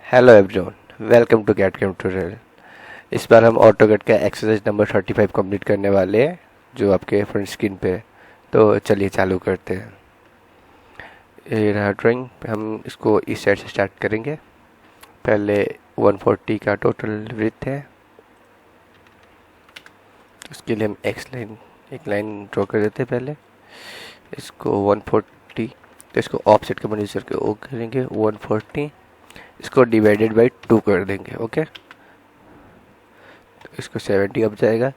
Hello everyone, welcome to cat cam tutorial. इस बार हम ऑटोकैड का एक्सरसाइज नंबर 35 कंप्लीट करने वाले हैं, जो आपके फ्रंट स्क्रीन पे है। तो चलिए चालू करते हैं। ये रहा ड्राइंग। हम इसको इस साइड से स्टार्ट करेंगे। पहले 140 का टोटल विड्थ है। उसके लिए हम एक लाइन ड्रॉ कर देते हैं पहले। इसको 140, तो इसको ऑफसेट का यूज करके ओ करेंगे 140। इसको डिवाइडेड बाई 2 कर देंगे। ओके, तो इसको 70 अप जाएगा,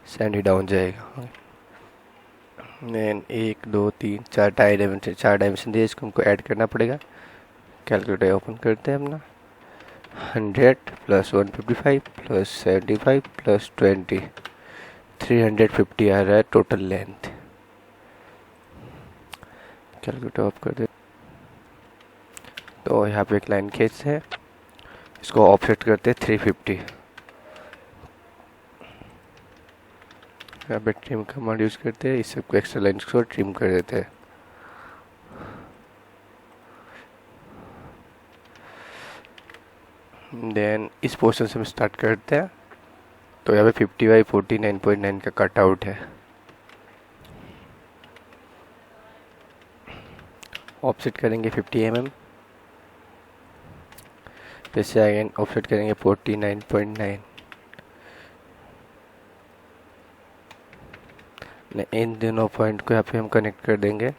70 डाउन जाएगा। देन 1 2 3 4 डायमेंशन दिए, इसको हमको ऐड करना पड़ेगा। कैलकुलेटर ओपन करते हैं अपना। 100 प्लस 155 प्लस 75 प्लस 20, 350 आ रहा है टोटल लेंथ। कैलकुलेटर ऑफ कर दे। तो यहाँ पे एक लाइन खींचते हैं, इसको ऑफसेट करते हैं 350। यहाँ पे ट्रिम कमांड यूज करते हैं, इस सबको एक्स्ट्रा लाइन्स को ट्रिम कर देते हैं। देन इस पोर्शन से हम स्टार्ट करते हैं। तो यहाँ पे 50/49.9 का कट आउट है। ऑफसेट करेंगे 50 mm। फिर से अगेन ऑफसेट करेंगे 49.9। इन दोनों पॉइंट को यहाँ पे हम कनेक्ट कर देंगे।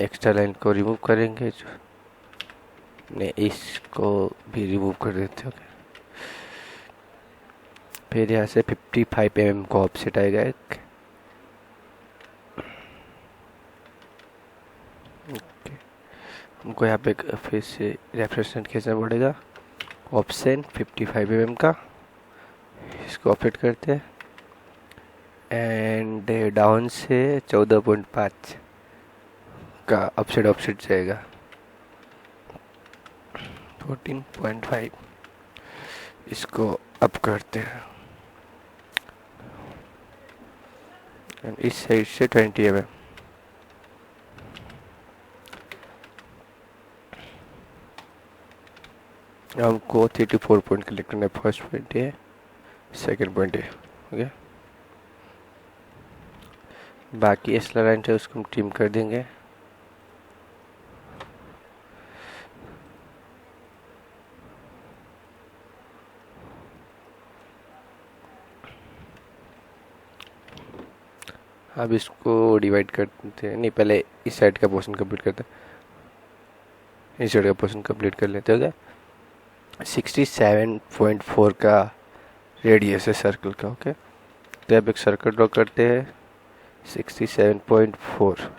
एक्स्ट्रा लाइन को रिमूव करेंगे, इसको भी रिमूव कर देते हैं। फिर यहाँ से 55 mm को ऑफसेट आएगा एक। हमको यहाँ पे फिर से रेफरेंस खींचना पड़ेगा, ऑप्शन 55 mm का। इसको ऑफसेट करते हैं एंड डाउन से 14.5 का अपसेट ऑफसेट जाएगा 14.5। इसको अप करते हैं एंड इस साइड से 20 mm। हमको 3 to 4 पॉइंट कलेक्ट करना है। फर्स्ट पॉइंट है, सेकेंड पॉइंट है। ओके, बाकी एक्स्ट्रा लाइन है उसको हम ट्रिम कर देंगे। अब इसको डिवाइड करते हैं, नहीं पहले इस साइड का पोर्शन कंप्लीट करते हैं। इस साइड का पोर्शन कंप्लीट कर लेते हो। 67.4 का रेडियस है सर्कल का। ओके, तो अब एक सर्कल ड्रॉ करते हैं 67.4।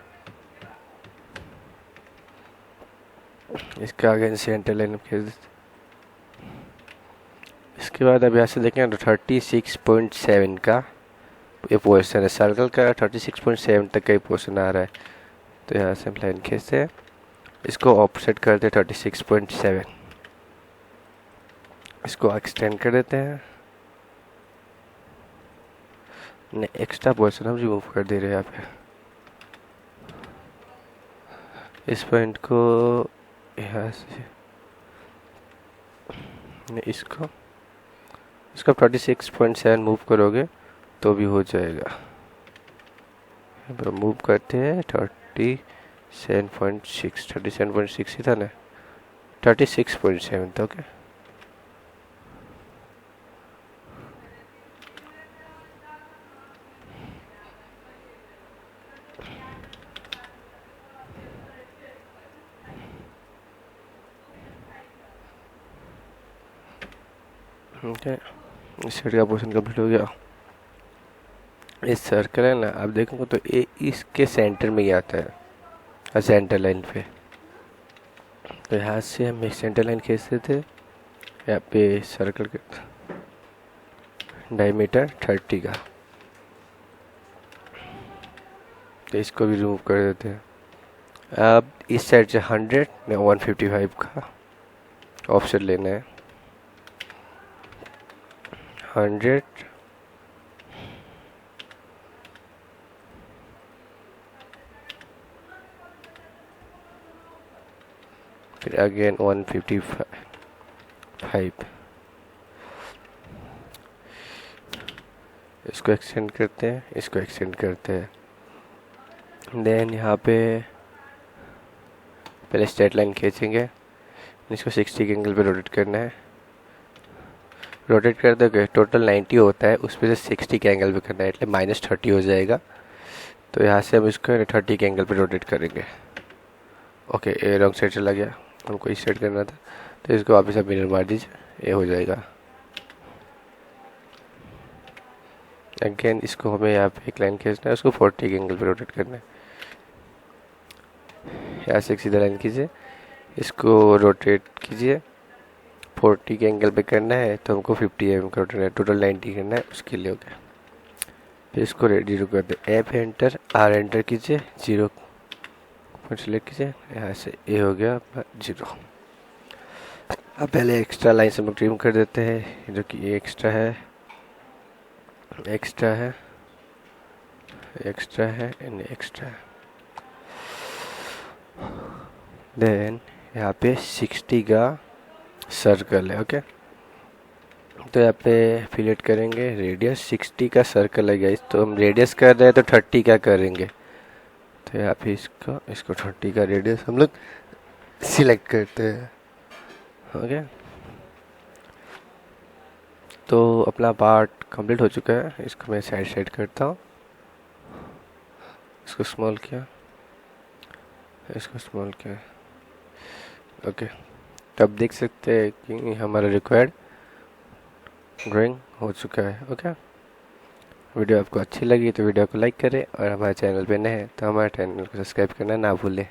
इसका आगे सेंटर लाइन खींच देते। इसके बाद अब यहाँ से देखें तो 36.7 का ये पोर्शन है सर्कल का। 36.7 तक का ये पोर्शन आ रहा है। तो यहाँ से हम लाइन खींचते हैं, इसको ऑफसेट करते हैं 36.7। इसको एक्सटेंड कर देते हैं। एक्स्ट्रा पोर्शन हम रिमूव कर दे रहे हैं यहाँ पे। इस पॉइंट को यहाँ से इसको 36.7 मूव करोगे तो भी हो जाएगा। मूव करते हैं 37.6 ही था ना, 36.7 था। ओके, इस साइड का पोर्शन कंप्लीट हो गया। इस सर्कल है ना, आप देखोगे तो ये इसके सेंटर में ही आता है, सेंटर लाइन पे। तो यहाँ से हम एक सेंटर लाइन खींचते थे। यहाँ पे सर्कल के डायमीटर 30 का, तो इसको भी रिमूव कर देते हैं। अब इस साइड से 100 में 155 का ऑफसेट लेना है। 100 फिर अगेन 155। 5। इसको एक्सटेंड करते हैं, इसको एक्सटेंड करते हैं। देन यहाँ पे पहले स्ट्रेट लाइन खींचेंगे, इसको 60 के एंगल पे रोटेट करना है। रोटेट कर दोगे टोटल 90 होता है, उस पर से 60 के एंगल पे करना है, એટલે -30 हो जाएगा। तो यहाँ से हम इसको 30 के एंगल पे रोटेट करेंगे। ओके, ये रॉन्ग साइड चला गया, हमको इस साइड करना था, तो इसको वापस आप मिरर मार दीजिए, ये हो जाएगा। अगेन इसको हमें यहाँ पे एक लाइन खींचना है, उसको 40 के एंगल पे रोटेट करना है। यहाँ से एक सीधा लाइन कीजिए, इसको रोटेट कीजिए, 40 के एंगल पे करना है, तो हमको 50 mm का रोटेट है, टोटल 90 करना है, उसके लिए हो गया। फिर इसको 0 कर दे, F एंटर, R एंटर कीजिए, 0 पर सिलेक्ट कीजिए, यहाँ से ये हो गया 0। अब पहले एक्स्ट्रा लाइन से हम ट्रिम कर देते हैं, जो कि ये एक्स्ट्रा है एंड एक्स्ट्रा है। देन यहाँ पे 60 का सर्कल है। ओके, तो यहाँ पे फिलेट करेंगे, रेडियस 60 का सर्कल है गाइस, तो हम रेडियस कर रहे हैं तो 30 का करेंगे। तो यहाँ पे इसको 30 का रेडियस हम लोग सिलेक्ट करते हैं। ओके, तो अपना पार्ट कंप्लीट हो चुका है, इसको मैं साइड करता हूँ, इसको स्मॉल किया, इसको स्मॉल किया। ओके, तो अब देख सकते हैं कि हमारा रिक्वायर्ड ड्राइंग हो चुका है। ओके, वीडियो आपको अच्छी लगी तो वीडियो को लाइक करें, और हमारे चैनल पे नए हैं तो हमारे चैनल को सब्सक्राइब करना ना भूलें।